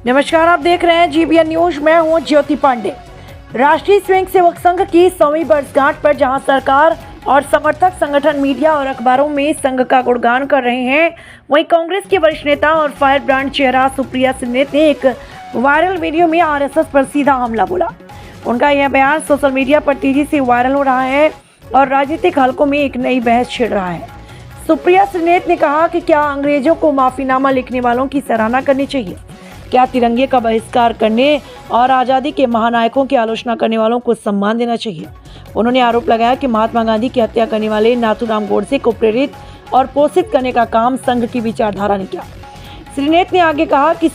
नमस्कार, आप देख रहे हैं जीबीएन न्यूज। मैं हूं ज्योति पांडे। राष्ट्रीय स्वयं सेवक संघ की 100वीं वर्षगांठ पर जहां सरकार और समर्थक संगठन मीडिया और अखबारों में संघ का गुणगान कर रहे हैं, वहीं कांग्रेस के वरिष्ठ नेता और फायर ब्रांड चेहरा सुप्रिया सिन्नेत ने एक वायरल वीडियो में आरएसएस पर सीधा हमला बोला। उनका यह बयान सोशल मीडिया पर तेजी से वायरल हो रहा है और राजनीतिक हलकों में एक नई बहस छिड़ रहा है। सुप्रिया सिन्नेत ने कहा कि क्या अंग्रेजों को माफीनामा लिखने वालों की सराहना करनी चाहिए? क्या तिरंगे का बहिष्कार करने और आज़ादी के महानायकों की आलोचना करने वालों को सम्मान देना चाहिए? उन्होंने आरोप लगाया कि महात्मा गांधी की हत्या करने वाले नाथूराम गोडसे को प्रेरित और पोषित करने का काम संघ की विचारधारा ने किया। सिन्नेत ने आगे कहा कि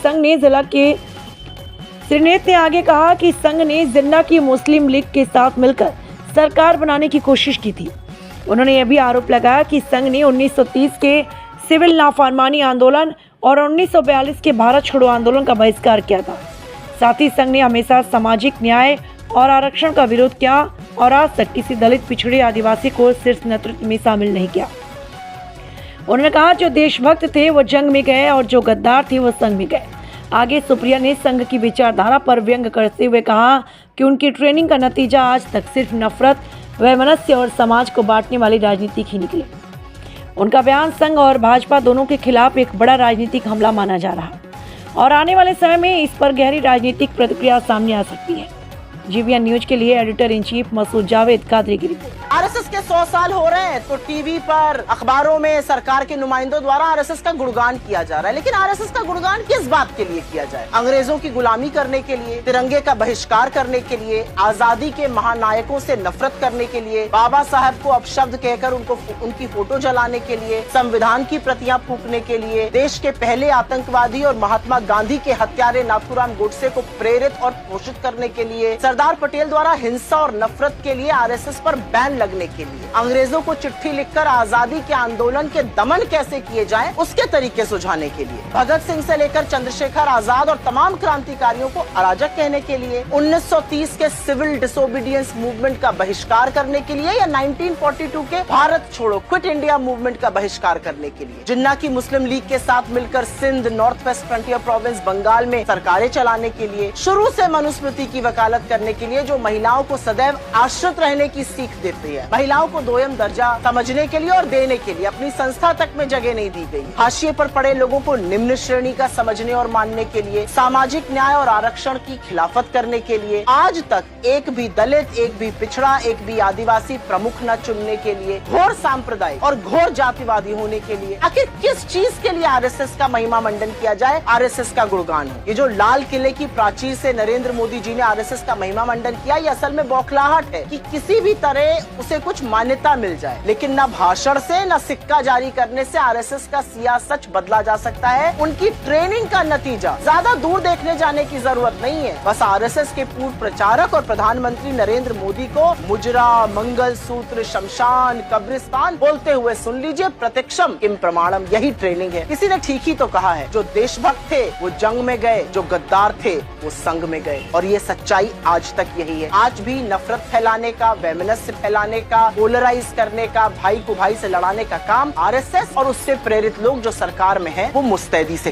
संघ ने जिन्ना की मुस्लिम लीग के साथ मिलकर सरकार बनाने की कोशिश की थी। उन्होंने यह भी आरोप लगाया कि संघ ने 1930 के सिविल नाफरमानी आंदोलन और 1942 के भारत छोड़ो आंदोलन का बहिष्कार किया था। साथ ही संघ ने हमेशा सामाजिक न्याय और आरक्षण का विरोध किया और आज तक किसी दलित, पिछड़े, आदिवासी को शीर्ष नेतृत्व में शामिल नहीं किया। उन्होंने कहा, जो देशभक्त थे वो जंग में गए और जो गद्दार थे वो संघ में गए। आगे सुप्रिया ने संघ की विचारधारा पर व्यंग करते हुए कहा कि उनकी ट्रेनिंग का नतीजा आज तक सिर्फ नफरत, वैमनस्य और समाज को बांटने वाली राजनीति ही निकली। उनका बयान संघ और भाजपा दोनों के खिलाफ एक बड़ा राजनीतिक हमला माना जा रहा है और आने वाले समय में इस पर गहरी राजनीतिक प्रतिक्रिया सामने आ सकती है। जीबीएन न्यूज के लिए editor in chief Masood Javed Qadri की रिपोर्ट। आरएसएस के 100 साल हो रहे हैं तो टीवी पर, अखबारों में सरकार के नुमाइंदों द्वारा आरएसएस का गुणगान किया जा रहा है। लेकिन आरएसएस का गुणगान किस बात के लिए किया जाए? अंग्रेजों की गुलामी करने के लिए, तिरंगे का बहिष्कार करने के लिए, आजादी के महानायकों से नफरत करने के लिए, बाबा साहब को अपशब्द कहकर उनकी फोटो जलाने के लिए, संविधान की प्रतियां फूंकने के लिए, देश के पहले आतंकवादी और महात्मा गांधी के हत्यारे नाथूराम गोडसे को प्रेरित और पोषित करने के लिए, सरदार पटेल द्वारा हिंसा और नफरत के लिए आरएसएस पर बैन लगने के लिए, अंग्रेजों को चिट्ठी लिखकर आजादी के आंदोलन के दमन कैसे किए जाएं, उसके तरीके सुझाने के लिए, भगत सिंह से लेकर चंद्रशेखर आजाद और तमाम क्रांतिकारियों को अराजक कहने के लिए, 1930 के सिविल डिसोबीडियंस मूवमेंट का बहिष्कार करने के लिए या 1942 के भारत छोड़ो क्विट इंडिया मूवमेंट का बहिष्कार करने के लिए, जिन्ना की मुस्लिम लीग के साथ मिलकर Sindh, North West Frontier Province Bengal में सरकारें चलाने के लिए, शुरू से मनुस्मृति की वकालत करने के लिए जो महिलाओं को सदैव आश्रित रहने की सीख देती है, महिलाओं को दोयम दर्जा समझने के लिए और देने के लिए अपनी संस्था तक में जगह नहीं दी गई, हाशिए पर पड़े लोगों को निम्न श्रेणी का समझने और मानने के लिए, सामाजिक न्याय और आरक्षण की खिलाफत करने के लिए, आज तक एक भी दलित, एक भी पिछड़ा, एक भी आदिवासी प्रमुख न चुनने के लिए, घोर सांप्रदायिक और घोर जातिवादी होने के लिए, आखिर किस चीज के लिए आरएसएस का महिमा मंडन किया जाए, आरएसएस का गुणगान हो? ये जो लाल किले की प्राचीर से नरेंद्र मोदी जी ने आरएसएस का महिमा मंडन किया, ये असल में बौखलाहट है कि किसी भी तरह उसे कुछ मान्यता मिल जाए। लेकिन न भाषण से, न सिक्का जारी करने से आरएसएस का सियासत बदला जा सकता है। उनकी ट्रेनिंग का नतीजा ज्यादा दूर देखने जाने की जरूरत नहीं है। बस आरएसएस के पूर्व प्रचारक और प्रधानमंत्री नरेंद्र मोदी को मुजरा, मंगल सूत्र, शमशान, कब्रिस्तान बोलते हुए सुन लीजिए। प्रत्यक्षम किम प्रमाणम, यही ट्रेनिंग है। किसी ने ठीक ही तो कहा है, जो देशभक्त थे वो जंग में गए, जो गद्दार थे वो संघ में गए। और ये सच्चाई आज तक यही है। आज भी नफरत फैलाने का, वैमनस्य फैलाने का, पोलराइज करने का, भाई को भाई से लड़ाने का काम आरएसएस और उससे प्रेरित लोग जो सरकार में हैं वो मुस्तैदी से